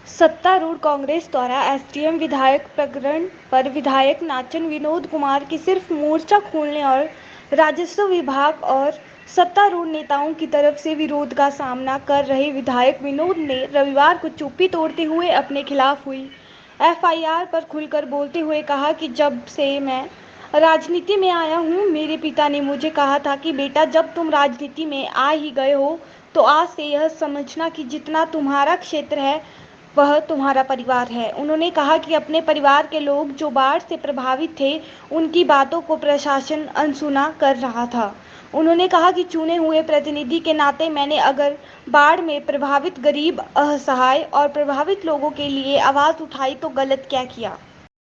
सत्तारूढ़ कांग्रेस द्वारा एसडीएम विधायक प्रकरण पर विधायक नाचन विनोद कुमार की सिर्फ मोर्चा खोलने और राजस्व विभाग और सत्तारूढ़ नेताओं की तरफ से विरोध का सामना कर रहे विधायक विनोद ने रविवार को चुप्पी तोड़ते हुए अपने खिलाफ हुई एफआईआर पर खुलकर बोलते हुए कहा कि जब से मैं राजनीति में आया हूँ, मेरे पिता ने मुझे कहा था कि बेटा, जब तुम राजनीति में आ ही गए हो तो आज से यह समझना कि जितना तुम्हारा क्षेत्र है वह तुम्हारा परिवार है। उन्होंने कहा कि अपने परिवार के लोग जो बाढ़ से प्रभावित थे, उनकी बातों को प्रशासन अनसुना कर रहा था। उन्होंने कहा कि चुने हुए प्रतिनिधि के नाते मैंने अगर बाढ़ में प्रभावित गरीब, असहाय और प्रभावित लोगों के लिए आवाज उठाई तो गलत क्या किया।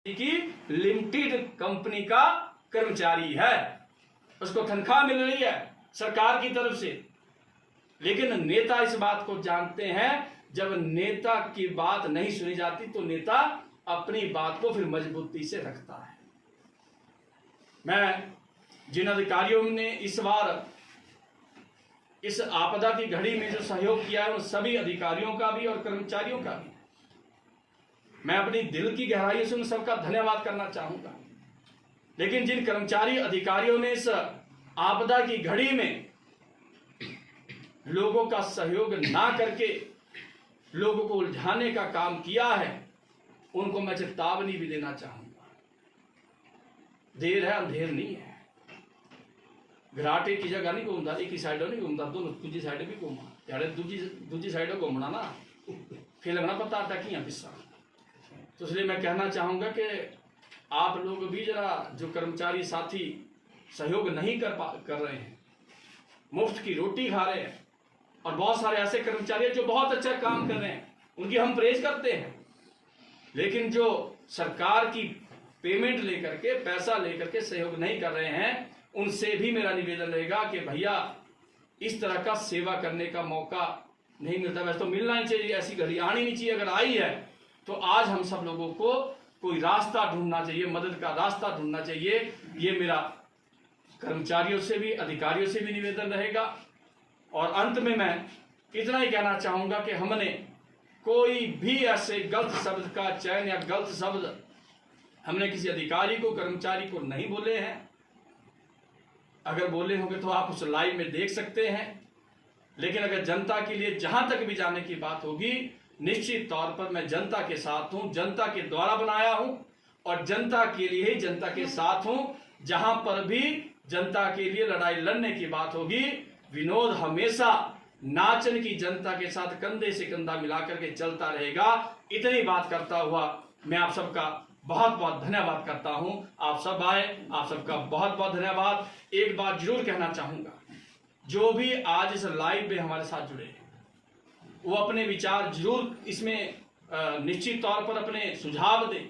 की लिमिटेड कंपनी का कर्मचारी है, उसको तनख्वाह मिल रही है सरकार की तरफ से, लेकिन नेता इस बात को जानते हैं जब नेता की बात नहीं सुनी जाती तो नेता अपनी बात को फिर मजबूती से रखता है। मैं जिन अधिकारियों ने इस बार इस आपदा की घड़ी में जो सहयोग किया है उन सभी अधिकारियों का भी और कर्मचारियों का भी मैं अपनी दिल की गहराई से उन सबका धन्यवाद करना चाहूंगा। लेकिन जिन कर्मचारी अधिकारियों ने इस आपदा की घड़ी में लोगों का सहयोग ना करके लोगों को उलझाने का काम किया है, उनको मैं चेतावनी भी देना चाहूंगा। देर है, अंधेर नहीं है। घराटे की जगह नहीं घूमता, एक ही साइड नहीं घूमता, दोनों दूसरी साइड भी घूमा यार, दूसरी साइड घूमना ना फिर लगना पता आता कि पिस्सा। तो इसलिए मैं कहना चाहूंगा कि आप लोग भी जरा जो कर्मचारी साथी सहयोग नहीं कर रहे हैं, मुफ्त की रोटी खा रहे हैं, और बहुत सारे ऐसे कर्मचारी हैं जो बहुत अच्छा काम कर रहे हैं, उनकी हम प्रेज करते हैं, लेकिन जो सरकार की पेमेंट लेकर के, पैसा लेकर के सहयोग नहीं कर रहे हैं, उनसे भी मेरा निवेदन रहेगा कि भैया इस तरह का सेवा करने का मौका नहीं मिलता। वैसे तो मिलना ही चाहिए, ऐसी घड़ी आनी नहीं चाहिए। अगर आई है तो आज हम सब लोगों को कोई रास्ता ढूंढना चाहिए, मदद का रास्ता ढूंढना चाहिए। ये मेरा कर्मचारियों से भी, अधिकारियों से भी निवेदन रहेगा। और अंत में मैं इतना ही कहना चाहूंगा कि हमने कोई भी ऐसे गलत शब्द का चयन या गलत शब्द हमने किसी अधिकारी को, कर्मचारी को नहीं बोले हैं। अगर बोले होंगे तो आप उस लाइव में देख सकते हैं। लेकिन अगर जनता के लिए जहां तक भी जाने की बात होगी, निश्चित तौर पर मैं जनता के साथ हूं, जनता के द्वारा बनाया हूं और जनता के लिए ही जनता के साथ हूं। जहां पर भी जनता के लिए लड़ाई लड़ने की बात होगी, विनोद हमेशा नाचन की जनता के साथ कंधे से कंधा मिलाकर के चलता रहेगा। इतनी बात करता हुआ मैं आप सबका बहुत बहुत धन्यवाद करता हूं। आप सब आए, आप सबका बहुत बहुत धन्यवाद। एक बात जरूर कहना चाहूंगा, जो भी आज इस लाइव में हमारे साथ जुड़े हैं वो अपने विचार जरूर इसमें निश्चित तौर पर अपने सुझाव दें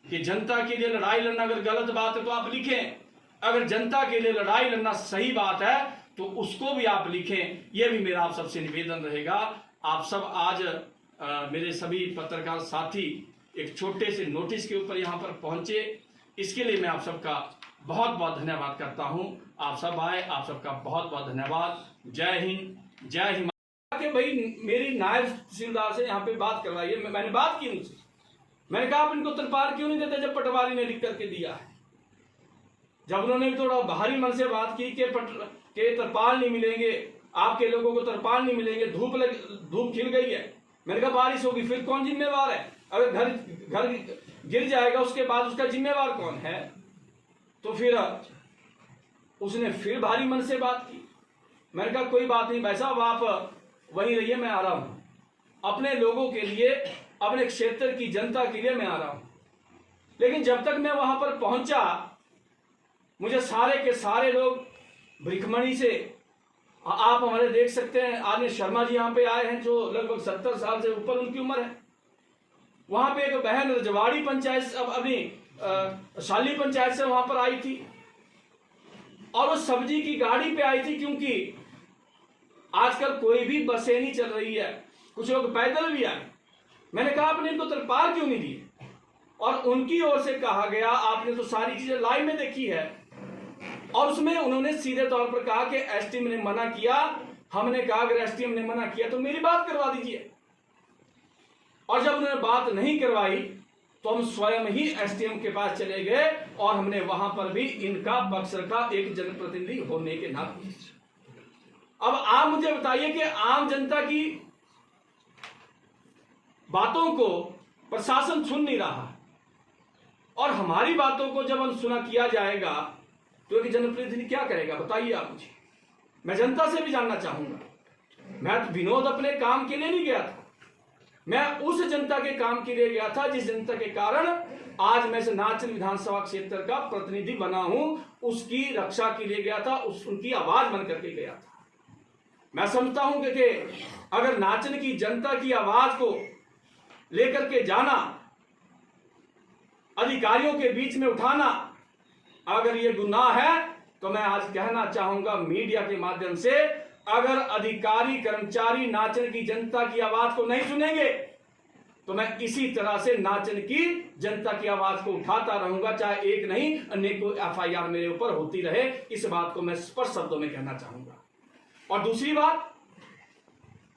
कि जनता के लिए लड़ाई लड़ना अगर गलत बात है तो आप लिखें, अगर जनता के लिए लड़ाई लड़ना सही बात है तो उसको भी आप लिखें। यह भी मेरा आप सबसे निवेदन रहेगा। आप सब आज मेरे सभी पत्रकार साथी एक छोटे से नोटिस के ऊपर यहाँ पर पहुंचे, इसके लिए मैं आप सबका बहुत बहुत धन्यवाद करता हूं। आप सब आए, आप सबका बहुत बहुत धन्यवाद। जय हिंद, जय हिंद। कि भाई मेरी नायब तहसीलदार से यहाँ पे बात करवाइए। मैंने बात की उनसे, मैंने कहा आप इनको तिरपाल क्यों नहीं देते जब पटवारी ने लिख करके दिया है। जब उन्होंने भी थोड़ा बाहरी मन से बात की कि तिरपाल नहीं मिलेंगे, आपके लोगों को तिरपाल नहीं मिलेंगे, धूप खिल गई है। मैंने कहा बारिश होगी फिर कौन जिम्मेवार है? अगर घर गिर जाएगा उसके बाद उसका जिम्मेवार कौन है? तो फिर उसने फिर भारी मन से बात की। मैंने कहा कोई बात नहीं भाई साहब, आप वहीं रहिए, मैं आ रहा हूं। अपने लोगों के लिए, अपने क्षेत्र की जनता के लिए मैं आ रहा हूं। लेकिन जब तक मैं वहां पर पहुंचा, मुझे सारे के सारे लोग भ्रिकमणी से, आप हमारे देख सकते हैं आदमी शर्मा जी यहाँ पे आए हैं जो लगभग 70 साल से ऊपर उनकी उम्र है। वहां पे एक बहन रजवाड़ी पंचायत, अपनी शाली पंचायत से वहां पर आई थी और वो सब्जी की गाड़ी पे आई थी, क्योंकि आजकल कोई भी बसें नहीं चल रही है, कुछ लोग पैदल भी आए। मैंने कहा आपने इनको तिरपाल क्यों नहीं दी? और उनकी ओर से कहा गया आपने तो सारी चीजें लाइव में देखी है, और उसमें उन्होंने सीधे तौर पर कहा कि एसडीएम ने मना किया। हमने कहा अगर एसडीएम ने मना किया तो मेरी बात करवा दीजिए। और जब उन्होंने बात नहीं करवाई तो हम स्वयं ही एसडीएम के पास चले गए और हमने वहां पर भी इनका पक्ष रखा एक जनप्रतिनिधि होने के नाते। अब आप मुझे बताइए कि आम जनता की बातों को प्रशासन सुन नहीं रहा और हमारी बातों को जब अनसुना किया जाएगा तो एक जनप्रतिनिधि क्या करेगा, बताइए आप मुझे। मैं जनता से भी जानना चाहूंगा। मैं तो विनोद अपने काम के लिए नहीं गया था, मैं उस जनता के काम के लिए गया था जिस जनता के कारण आज मैं से नाचन विधानसभा क्षेत्र का प्रतिनिधि बना हूं, उसकी रक्षा के लिए गया था, उनकी आवाज बन करके गया था। मैं समझता हूं कि अगर नाचन की जनता की आवाज को लेकर के जाना, अधिकारियों के बीच में उठाना, अगर ये गुनाह है तो मैं आज कहना चाहूंगा मीडिया के माध्यम से, अगर अधिकारी कर्मचारी नाचन की जनता की आवाज को नहीं सुनेंगे तो मैं इसी तरह से नाचन की जनता की आवाज को उठाता रहूंगा, चाहे एक नहीं अनेकों एफआईआर मेरे ऊपर होती रहे। इस बात को मैं स्पष्ट शब्दों में कहना चाहूंगा। और दूसरी बात,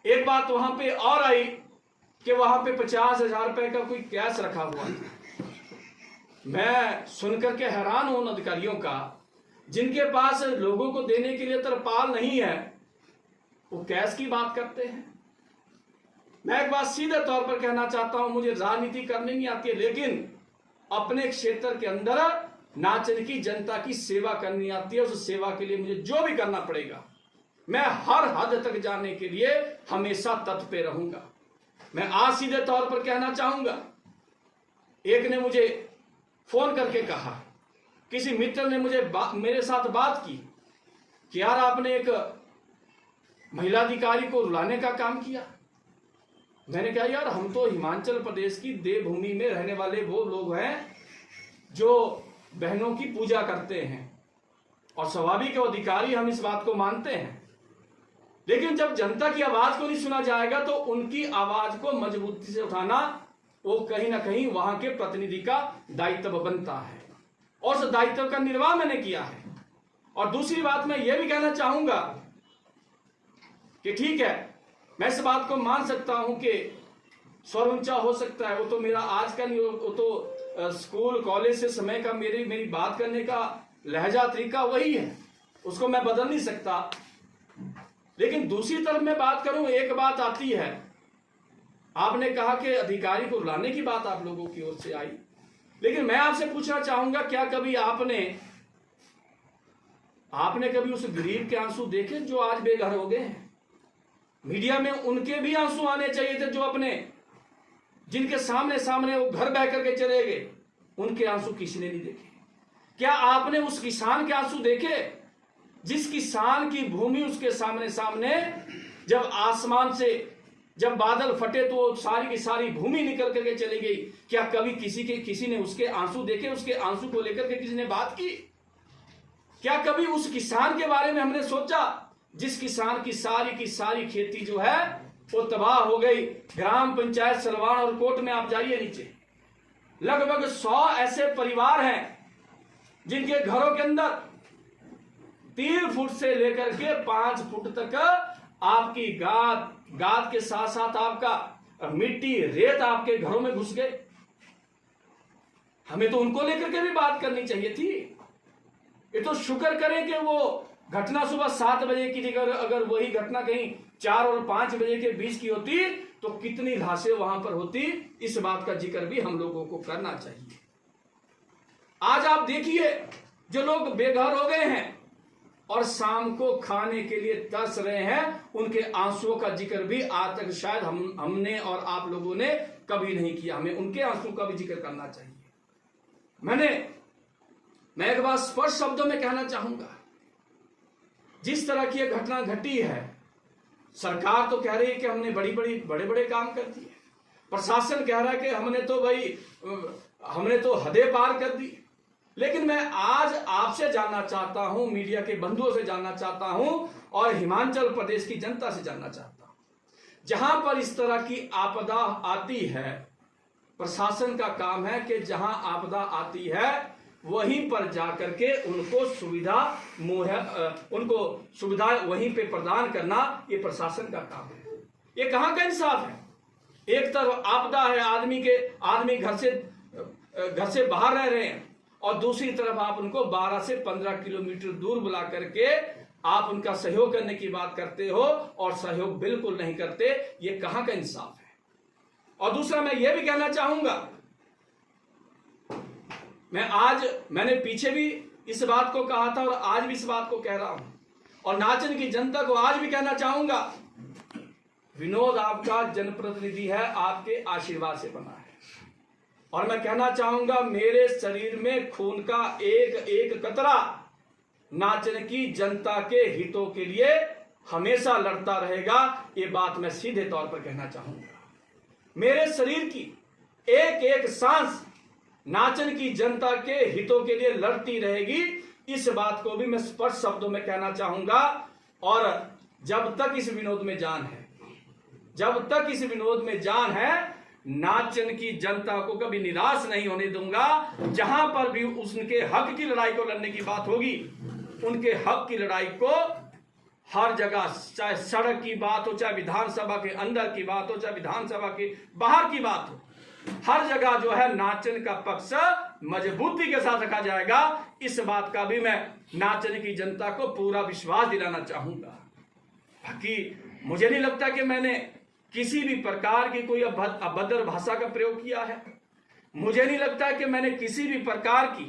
एक बात वहां पे और आई कि वहां पे 50,000 रुपए का कोई कैश रखा हुआ था। मैं सुनकर के हैरान हूं उन अधिकारियों का जिनके पास लोगों को देने के लिए तरपाल नहीं है, वो कैश की बात करते हैं। मैं एक बात सीधे तौर पर कहना चाहता हूं, मुझे राजनीति करनी नहीं आती है, लेकिन अपने क्षेत्र के अंदर नाचन की जनता की सेवा करनी आती है। उस सेवा के लिए मुझे जो भी करना पड़ेगा मैं हर हद तक जाने के लिए हमेशा तत्पर पे रहूंगा। मैं आज सीधे तौर पर कहना चाहूंगा, एक ने मुझे फोन करके कहा, किसी मित्र ने मुझे मेरे साथ बात की कि यार आपने एक महिला अधिकारी को रुलाने का काम किया। मैंने कहा यार हम तो हिमाचल प्रदेश की देवभूमि में रहने वाले वो लोग हैं जो बहनों की पूजा करते हैं और स्वाभाविक अधिकारी हम इस बात को मानते हैं, लेकिन जब जनता की आवाज को नहीं सुना जाएगा तो उनकी आवाज को मजबूती से उठाना वो कहीं ना कहीं वहां के प्रतिनिधि का दायित्व बनता है और उस दायित्व का निर्वाह मैंने किया है। और दूसरी बात मैं ये भी कहना चाहूंगा कि ठीक है, मैं इस बात को मान सकता हूं कि स्वर ऊंचा हो सकता है, वो तो मेरा आज का नहीं, वो तो स्कूल कॉलेज से समय का मेरी बात करने का लहजा तरीका वही है, उसको मैं बदल नहीं सकता। लेकिन दूसरी तरफ मैं बात करूं, एक बात आती है, आपने कहा कि अधिकारी को रुलाने की बात आप लोगों की ओर से आई, लेकिन मैं आपसे पूछना चाहूंगा, क्या कभी आपने कभी उस गरीब के आंसू देखे जो आज बेघर हो गए हैं? मीडिया में उनके भी आंसू आने चाहिए थे, जो अपने जिनके सामने वो घर बह करके चले गए, उनके आंसू किसी ने नहीं देखे। क्या आपने उस किसान के आंसू देखे जिस किसान की भूमि उसके सामने जब आसमान से जब बादल फटे तो वो सारी की सारी भूमि निकल करके चली गई? क्या कभी किसी ने उसके आंसू देखे? उसके आंसू को लेकर के किसी ने बात की? क्या कभी उस किसान के बारे में हमने सोचा जिस किसान की सारी खेती जो है वो तबाह हो गई? ग्राम पंचायत सलवान और कोट में आप जाइए नीचे, लगभग 100 ऐसे परिवार हैं जिनके घरों के अंदर 3 फुट से लेकर के 5 फुट तक आपकी गाद के साथ साथ आपका मिट्टी रेत आपके घरों में घुस गए। हमें तो उनको लेकर के भी बात करनी चाहिए थी। ये तो शुक्र करें कि वो घटना सुबह 7 बजे की थी, अगर वही घटना कहीं 4 और 5 बजे के बीच की होती तो कितनी लाशें वहां पर होती, इस बात का जिक्र भी हम लोगों को करना चाहिए। आज आप देखिए जो लोग बेघर हो गए हैं और शाम को खाने के लिए तरस रहे हैं, उनके आंसुओं का जिक्र भी आज तक शायद हमने और आप लोगों ने कभी नहीं किया। हमें उनके आंसुओं का भी जिक्र करना चाहिए। मैं एक बार स्पष्ट शब्दों में कहना चाहूंगा, जिस तरह की यह घटना घटी है, सरकार तो कह रही है कि हमने बड़े बड़े काम कर दिए, प्रशासन कह रहा है कि हमने तो हदें पार कर दी। लेकिन मैं आज आपसे जानना चाहता हूं, मीडिया के बंधुओं से जानना चाहता हूं और हिमाचल प्रदेश की जनता से जानना चाहता हूं, जहां पर इस तरह की आपदा आती है, प्रशासन का काम है कि जहां आपदा आती है वहीं पर जाकर के उनको सुविधा वहीं पे प्रदान करना, ये प्रशासन का काम है। ये कहां का इंसाफ है? एक तरफ आपदा है, आदमी घर से बाहर रह रहे हैं, और दूसरी तरफ आप उनको 12 से 15 किलोमीटर दूर बुला करके आप उनका सहयोग करने की बात करते हो और सहयोग बिल्कुल नहीं करते। ये कहां का इंसाफ है? और दूसरा मैं ये भी कहना चाहूंगा, मैंने पीछे भी इस बात को कहा था और आज भी इस बात को कह रहा हूं, और नाचन की जनता को आज भी कहना चाहूंगा, विनोद आपका जनप्रतिनिधि है, आपके आशीर्वाद से बना है। और मैं कहना चाहूंगा, मेरे शरीर में खून का एक एक कतरा नाचन की जनता के हितों के लिए हमेशा लड़ता रहेगा। ये बात मैं सीधे तौर पर कहना चाहूंगा। मेरे शरीर की एक एक सांस नाचन की जनता के हितों के लिए लड़ती रहेगी। इस बात को भी मैं स्पष्ट शब्दों में कहना चाहूंगा। और जब तक इस विनोद में जान है, जब तक इस विनोद में जान है, नाचन की जनता को कभी निराश नहीं होने दूंगा। जहां पर भी उनके हक की लड़ाई को लड़ने की बात होगी, उनके हक की लड़ाई को हर जगह, चाहे सड़क की बात हो, चाहे विधानसभा के अंदर की बात हो, चाहे विधानसभा के बाहर की बात हो, हर जगह जो है नाचन का पक्ष मजबूती के साथ रखा जाएगा। इस बात का भी मैं नाचन की जनता को पूरा विश्वास दिलाना चाहूंगा। बाकी मुझे नहीं लगता कि मैंने किसी भी प्रकार की कोई अभद्र भाषा का प्रयोग किया है। मुझे नहीं लगता कि मैंने किसी भी प्रकार की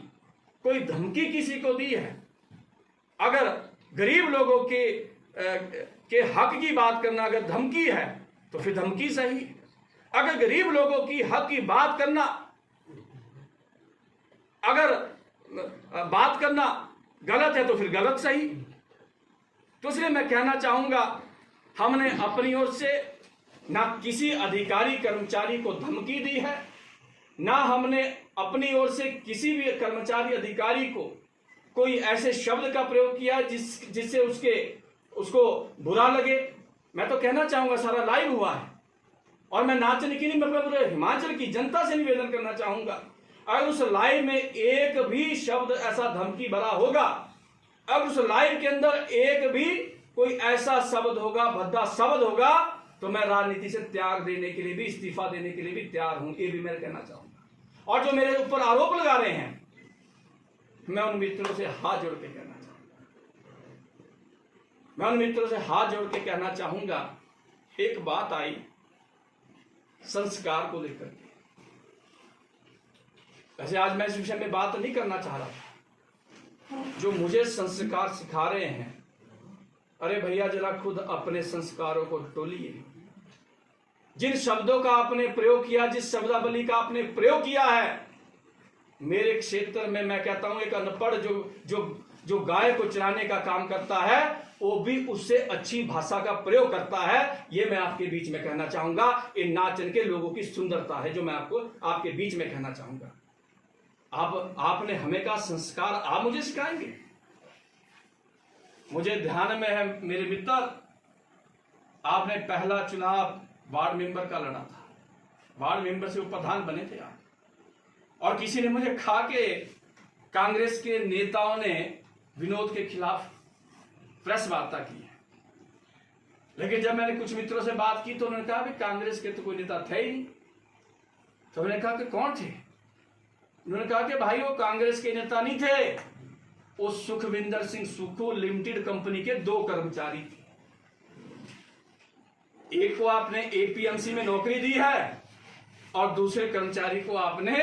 कोई धमकी किसी को दी है। अगर गरीब लोगों के हक की बात करना अगर धमकी है तो फिर धमकी सही। अगर गरीब लोगों की हक की बात करना, अगर बात करना गलत है तो फिर गलत सही। तो इसलिए मैं कहना चाहूंगा, हमने अपनी ओर से ना किसी अधिकारी कर्मचारी को धमकी दी है, ना हमने अपनी ओर से किसी भी कर्मचारी अधिकारी को कोई ऐसे शब्द का प्रयोग किया जिससे उसको बुरा लगे। मैं तो कहना चाहूंगा, सारा लाइव हुआ है और मैं नाचन की नहीं, मतलब पूरे हिमाचल की जनता से निवेदन करना चाहूंगा, अगर उस लाइव में एक भी शब्द ऐसा धमकी भरा होगा, अगर उस लाइव के अंदर एक भी कोई ऐसा शब्द होगा, भद्दा शब्द होगा, तो मैं राजनीति से त्याग देने के लिए भी, इस्तीफा देने के लिए भी तैयार हूं। ये भी मैं कहना चाहूंगा। और जो मेरे ऊपर आरोप लगा रहे हैं, मैं उन मित्रों से हाथ जोड़ के कहना चाहूंगा, एक बात आई संस्कार को लेकर के। वैसे आज मैं इस विषय में बात नहीं करना चाह रहा था। जो मुझे संस्कार सिखा रहे हैं, अरे भैया जरा खुद अपने संस्कारों को टोलिए। जिन शब्दों का आपने प्रयोग किया, जिस शब्दावली का आपने प्रयोग किया है, मेरे क्षेत्र में मैं कहता हूं एक अनपढ़ जो गाय को चराने का काम करता है, वो भी उससे अच्छी भाषा का प्रयोग करता है। ये मैं आपके बीच में कहना चाहूंगा। इन नाचन के लोगों की सुंदरता है जो मैं आपको आपके बीच में कहना चाहूंगा। आपने हमें का संस्कार आप मुझे सिखाएंगे? मुझे ध्यान में है मेरे मित्र, आपने पहला चुनाव वार्ड मेंबर का लड़ा था, वार्ड मेंबर से प्रधान बने थे आप, और किसी ने मुझे कहा कि कांग्रेस के नेताओं ने विनोद के खिलाफ प्रेस वार्ता की है। लेकिन जब मैंने कुछ मित्रों से बात की तो उन्होंने कहा कि कांग्रेस के तो कोई नेता थे ही नहीं। तो मैंने कहा कि कौन थे? उन्होंने कहा कि भाई वो कांग्रेस के नेता नहीं थे, वो सुखविंदर सिंह सुक्खू लिमिटेड कंपनी के 2 कर्मचारी थे। एक को आपने एपीएमसी में नौकरी दी है और दूसरे कर्मचारी को आपने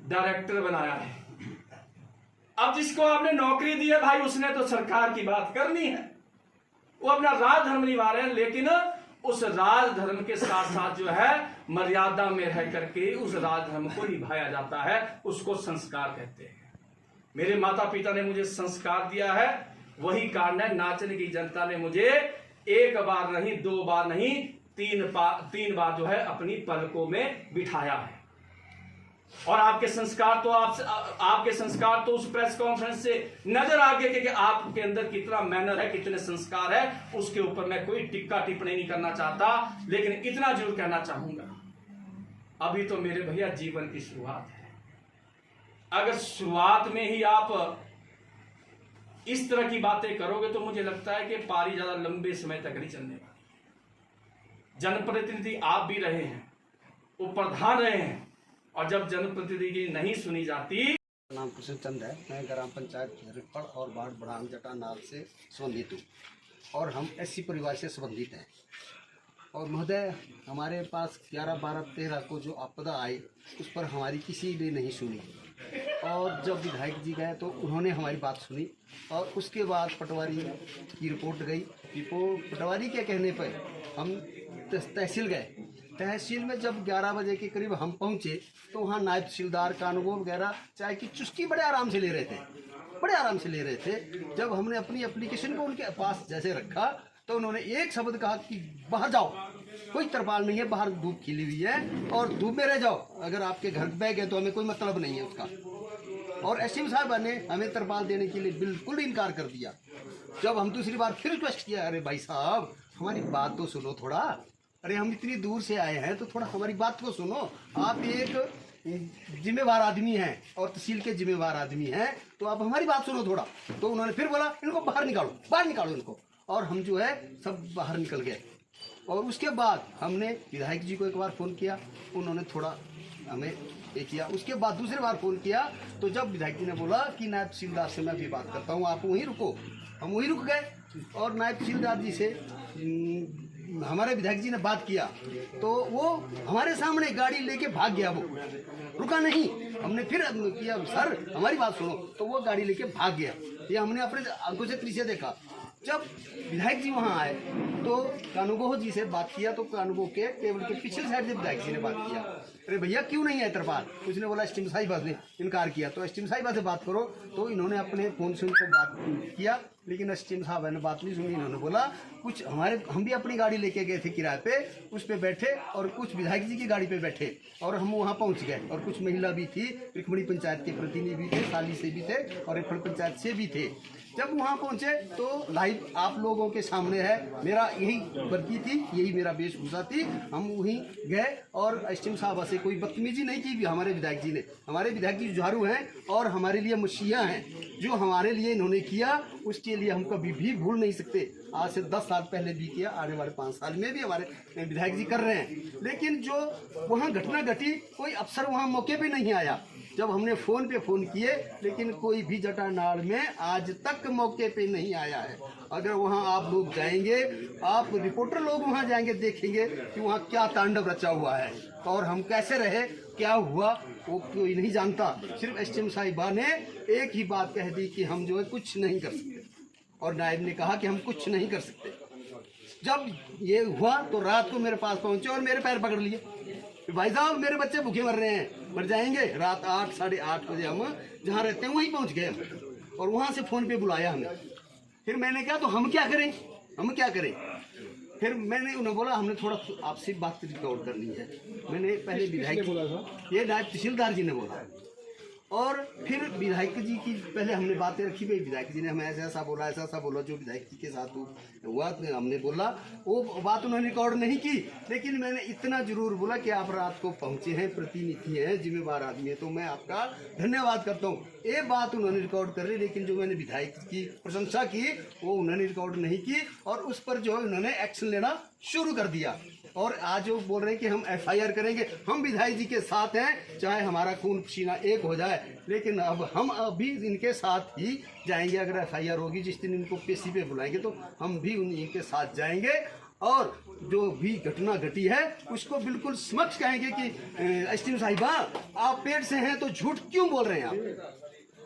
डायरेक्टर बनाया है। अब जिसको आपने नौकरी दी है भाई, उसने तो सरकार की बात करनी है, वो अपना राजधर्म निभा रहे हैं, लेकिन उस राजधर्म के साथ साथ जो है मर्यादा में रह करके उस राजधर्म को निभाया जाता है, उसको संस्कार कहते हैं। मेरे माता पिता ने मुझे संस्कार दिया है, वही कारण है नाचन की जनता ने मुझे 1 बार नहीं, 2 बार नहीं, 3 बार जो है अपनी पलकों में बिठाया है। और आपके संस्कार तो उस प्रेस कॉन्फ्रेंस से नजर आ गए कि आपके अंदर कितना मैनर है, कितने संस्कार है। उसके ऊपर मैं कोई टिक्का टिप्पणी नहीं करना चाहता, लेकिन इतना जरूर कहना चाहूंगा, अभी तो मेरे भैया जीवन की शुरुआत है। अगर शुरुआत में ही आप इस तरह की बातें करोगे तो मुझे लगता है कि पारी ज्यादा लंबे समय तक नहीं चलने वाली। जनप्रतिनिधि आप भी रहे हैं, उप प्रधान रहे हैं, और जब जनप्रतिनिधि की नहीं सुनी जाती। नाम कृष्ण चंद है। मैं ग्राम पंचायत रिपड़ और वार्ड बढ़ान जटा नाल से संबंधित हूँ और हम एससी परिवार से संबंधित हैं। और महोदय, हमारे पास 11, 12, 13 को जो आपदा आई उस पर हमारी किसी ने नहीं सुनी, और जब विधायक जी गए तो उन्होंने हमारी बात सुनी, और उसके बाद पटवारी की रिपोर्ट गई। पटवारी के कहने पर हम तहसील गए। तहसील में जब 11 बजे के करीब हम पहुंचे तो वहाँ नायब तहसीलदार कानून वगैरह चाय की चुस्की बड़े आराम से ले रहे थे। जब हमने अपनी एप्लीकेशन को उनके पास जैसे रखा तो उन्होंने एक शब्द कहा कि बाहर जाओ, कोई तरपाल नहीं है, बाहर धूप खिली हुई है और धूप में रह जाओ, अगर आपके घर बैग है तो हमें कोई मतलब नहीं है उसका। और एसडीएम साहब ने हमें तरपाल देने के लिए बिल्कुल इनकार कर दिया। जब हम दूसरी बार फिर रिक्वेस्ट किया, अरे भाई साहब हमारी बात तो सुनो थोड़ा, अरे हम इतनी दूर से आए हैं तो थोड़ा हमारी बात को सुनो, आप एक जिम्मेवार आदमी हैं और तहसील के जिम्मेवार आदमी हैं, तो आप हमारी बात सुनो थोड़ा। तो उन्होंने फिर बोला इनको बाहर निकालो इनको, और हम जो है सब बाहर निकल गए। और उसके बाद हमने विधायक जी को एक बार फ़ोन किया, उन्होंने थोड़ा हमें ये किया। उसके बाद दूसरी बार फ़ोन किया तो जब विधायक जी ने बोला कि नायब तहसीलदार से मैं भी बात करता हूँ, आप वहीं रुको, हम वहीं रुक गए। और नायब तहसीलदार जी से हमारे विधायक जी ने बात किया तो वो हमारे सामने गाड़ी लेके भाग गया, वो रुका नहीं। हमने फिर किया, सर हमारी बात सुनो, तो वो गाड़ी लेके भाग गया। ये हमने अपने आंखों से दृश्य देखा। जब विधायक जी वहाँ आए तो कानूगोह जी से बात किया, तो कानूगोह के टेबल के पिछले साइड से विधायक जी ने बात किया, अरे भैया क्यों नहीं है तरपाल? उसने बोला एसडीएम साहिबा ने इनकार किया, तो एसडीएम साहिबा से बात करो। तो इन्होंने अपने फ़ोन से उनको बात किया, लेकिन एसडीएम साहब ने बात नहीं सुनी। इन्होंने बोला कुछ हम भी अपनी गाड़ी लेके गए थे किराए पे, उस पर बैठे और कुछ विधायक जी की गाड़ी पे बैठे और हम वहाँ पहुँच गए। और कुछ महिला भी थी, रिखमणी पंचायत के प्रतिनिधि भी थे, साली से भी थे और रिखमणी पंचायत से भी थे। जब वहाँ पहुँचे तो लाइव आप लोगों के सामने है, मेरा यही वर्दी थी, यही मेरा वेशभूषा थी। हम वहीं गए और एसडीएम साहब से कोई बदतमीजी नहीं की हमारे विधायक जी ने। हमारे विधायक जी जुझारू हैं और हमारे लिए मसीहा हैं, जो हमारे लिए इन्होंने किया उसके लिए हम कभी भी भूल नहीं सकते। आज से 10 साल पहले भी किया, आने वाले 5 साल में भी हमारे विधायक जी कर रहे हैं। लेकिन जो वहाँ घटना घटी, कोई अफसर वहाँ मौके पे नहीं आया। जब हमने फ़ोन पे फ़ोन किए, लेकिन कोई भी जटानाड़ में आज तक मौके पे नहीं आया है। अगर वहाँ आप लोग जाएंगे, आप रिपोर्टर लोग वहाँ जाएंगे, देखेंगे कि वहाँ क्या तांडव रचा हुआ है और हम कैसे रहे, क्या हुआ, वो कोई नहीं जानता। सिर्फ एसडीएम साहिबा ने एक ही बात कह दी कि हम जो है कुछ नहीं कर सकते, और नायब ने कहा कि हम कुछ नहीं कर सकते। जब ये हुआ तो रात को मेरे पास पहुँचे और मेरे पैर पकड़ लिए, भाई साहब मेरे बच्चे भूखे मर रहे हैं, मर जाएंगे। रात 8, साढ़े 8 बजे हम जहाँ रहते हैं वहीं पहुँच गए हम, और वहाँ से फ़ोन पे बुलाया हमें। फिर मैंने कहा तो हम क्या करें? फिर मैंने उन्हें बोला हमने थोड़ा आपसे बात रिकॉर्ड करनी है। मैंने पहले विधायक बोला था, ये नायब तहसीलदार जी ने बोला, और फिर विधायक जी की पहले हमने बातें रखी। भाई विधायक जी ने हमें ऐसा बोला, जो विधायक जी के साथ हुआ हमने बोला, वो बात उन्होंने रिकॉर्ड नहीं की। लेकिन मैंने इतना जरूर बोला कि आप रात को पहुँचे हैं, प्रतिनिधि हैं, जिम्मेवार आदमी है, तो मैं आपका धन्यवाद करता हूँ। ये बात उन्होंने रिकॉर्ड कर ली, लेकिन जो मैंने विधायक की प्रशंसा की वो उन्होंने रिकॉर्ड नहीं की, और उस पर जो है उन्होंने एक्शन लेना शुरू कर दिया। और आज वो बोल रहे हैं कि हम एफआईआर करेंगे। हम विधायक जी के साथ हैं, चाहे हमारा खून पसीना एक हो जाए, लेकिन अब हम अभी इनके साथ ही जाएंगे। अगर एफआईआर होगी, जिस दिन इनको पेशी पे बुलाएंगे तो हम भी इनके साथ जाएंगे, और जो भी घटना घटी है उसको बिल्कुल समक्ष कहेंगे कि एसडीएम साहिबा आप पेट से हैं तो झूठ क्यों बोल रहे हैं,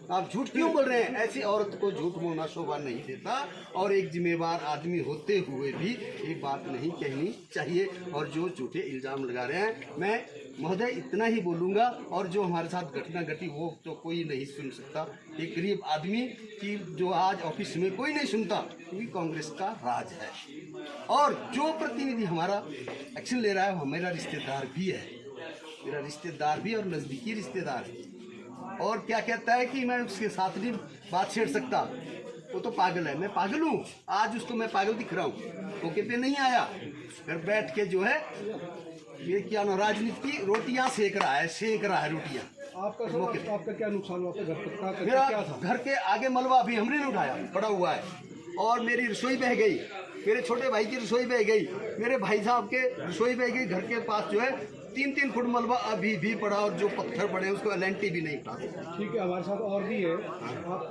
आप झूठ क्यों बोल रहे हैं? ऐसी औरत को झूठ बोलना शोभा नहीं देता, और एक जिम्मेवार आदमी होते हुए भी ये बात नहीं कहनी चाहिए। और जो झूठे इल्ज़ाम लगा रहे हैं, मैं महोदय इतना ही बोलूँगा, और जो हमारे साथ घटना घटी वो तो कोई नहीं सुन सकता। एक गरीब आदमी की जो आज ऑफिस में कोई नहीं सुनता, क्योंकि कांग्रेस का राज है। और जो प्रतिनिधि हमारा एक्शन ले रहा है वो मेरा रिश्तेदार भी है, मेरा रिश्तेदार भी और नज़दीकी रिश्तेदार है। और क्या कहता है कि मैं उसके साथ नहीं बात छेड़ सकता, वो तो पागल है। मैं पागल हूँ, आज उसको मैं पागल दिख रहा हूँ। मौके पे नहीं आया, घर बैठ के जो है ये क्या ना राजनीति की रोटियां सेक रहा है रोटियां। आपका क्या नुकसान हुआ? घर मेरा घर के आगे मलबा अभी हमने नहीं उठाया, पड़ा हुआ है, और मेरी रसोई बह गई, मेरे छोटे भाई की रसोई बह गई, मेरे भाई साहब के रसोई बह गई। घर के पास जो है 3-3 फुट मलबा अभी भी पड़ा और जो पत्थर पड़े उसको एलएनटी भी नहीं उठा सकता। ठीक है, हमारे साथ और भी है, आप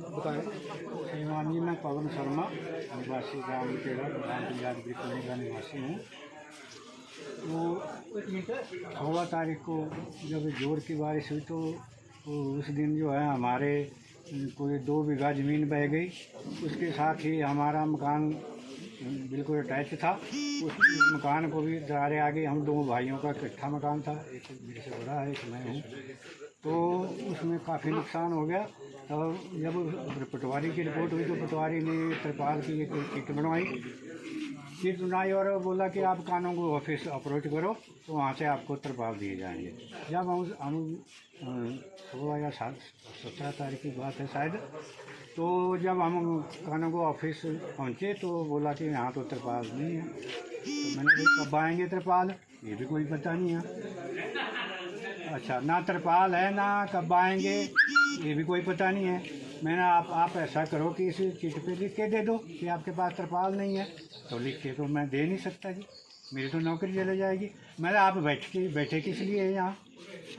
बताएं। श्रीमान जी, मैं पवन शर्मा, निवासी ग्राम केड़ा, ग्राम पंचायत ब्रिकमणी का निवासी हूँ। तो 16 तारीख को जब जोर की बारिश हुई तो उस दिन जो है हमारे कोई 2 बीघा ज़मीन बह गई। उसके साथ ही हमारा मकान बिल्कुल अटैच था। उस मकान को भी दरारें आ गई। हम 2 भाइयों का इकट्ठा मकान था, एक मेरे से बड़ा है, एक मैं हूँ। तो उसमें काफ़ी नुकसान हो गया। तो जब पटवारी की रिपोर्ट हुई तो पटवारी ने तिरपाल की एक किट बनाई और बोला कि आप कानून को ऑफिस अप्रोच करो तो वहाँ से आपको तिरपाल दिए जाएंगे। जब हम 16 या 17 तारीख की बात है शायद, तो जब हम कानून को ऑफिस पहुँचे तो बोला कि यहाँ तो तिरपाल नहीं है। तो मैंने कहा कब आएंगे तिरपाल, ये भी कोई पता नहीं है। अच्छा, ना तिरपाल है ना कब आएंगे, ये भी कोई पता नहीं है। मैंने आप ऐसा करो कि इस चिट पे लिख के दे दो कि आपके पास तिरपाल नहीं है। तो लिख के तो मैं दे नहीं सकता जी, मेरी तो नौकरी चले जाएगी। मैंने आप बैठे किस लिए हैं यहाँ?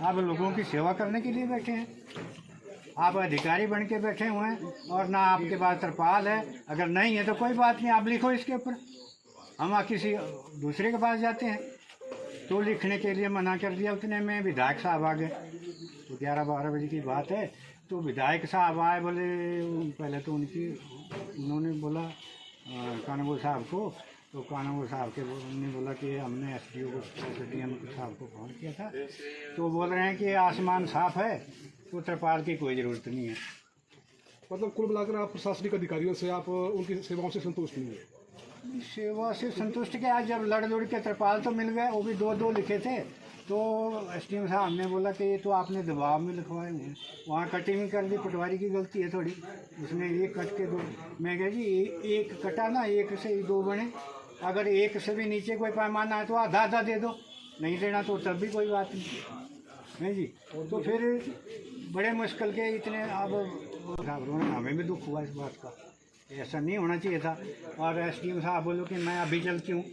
आप लोगों की सेवा करने के लिए बैठे हैं। आप अधिकारी बन के बैठे हुए हैं और ना आपके पास तिरपाल है। अगर नहीं है तो कोई बात नहीं, आप लिखो इसके ऊपर, हम किसी दूसरे के पास जाते हैं। तो लिखने के लिए मना कर दिया। उतने में विधायक साहब आ गए। तो 11-12 बजे की बात है। तो विधायक साहब आए, बोले पहले तो उन्होंने बोला कानून साहब को। तो कानून साहब के ने बोला कि हमने एसडीओ को एसडीएम साहब को फ़ोन किया था। तो बोल रहे हैं कि आसमान साफ़ है, तो तिरपाल की कोई ज़रूरत नहीं है। मतलब कुल मिलाकर आप प्रशासनिक अधिकारियों से आप उनकी सेवाओं से संतुष्ट नहीं है? सेवा से संतुष्ट क्या, जब लड़ के तिरपाल तो मिल गए, वो भी 2-2 लिखे थे। तो एसडीएम साहब ने बोला कि ये तो आपने दबाव में लिखवाए हुए हैं। वहाँ कटिंग कर दी, पटवारी की गलती है थोड़ी, उसने एक कट के 2। मैं कह जी एक कटा ना, एक से 2 बने। अगर एक से भी नीचे कोई पैमाना है तो आधा दे दो, नहीं देना तो तब भी कोई बात नहीं जी। तो फिर बड़े मुश्किल के इतने, अब हमें भी दुख हुआ इस बात का, ऐसा नहीं होना चाहिए था। और एसडीएम साहब बोलो कि मैं अभी चलती हूँ,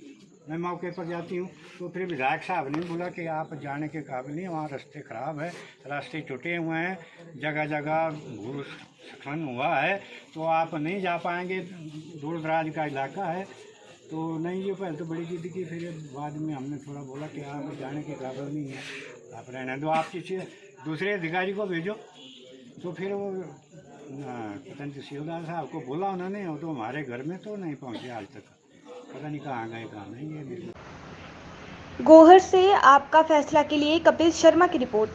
मैं मौके पर जाती हूँ। तो फिर विधायक साहब ने बोला कि आप जाने के काबिल नहीं, वहाँ रास्ते ख़राब है, रास्ते टूटे हुए हैं, जगह जगह भूस्खलन हुआ है, तो आप नहीं जा पाएंगे, दूर दराज का इलाका है। तो नहीं, ये पहले तो बड़ी जिद की। फिर बाद में हमने थोड़ा बोला कि आप जाने के काबिल नहीं है, आप रहने दो, आप किसी दूसरे अधिकारी को भेजो। तो फिर वो पता नहीं तहसीलदार साहब को बोला उन्होंने, वो तो हमारे घर में तो नहीं पहुँचे आज तक, पता नहीं कहाँ गए कहाँ नहीं है। गोहर से आपका फैसला के लिए कपिल शर्मा की रिपोर्ट।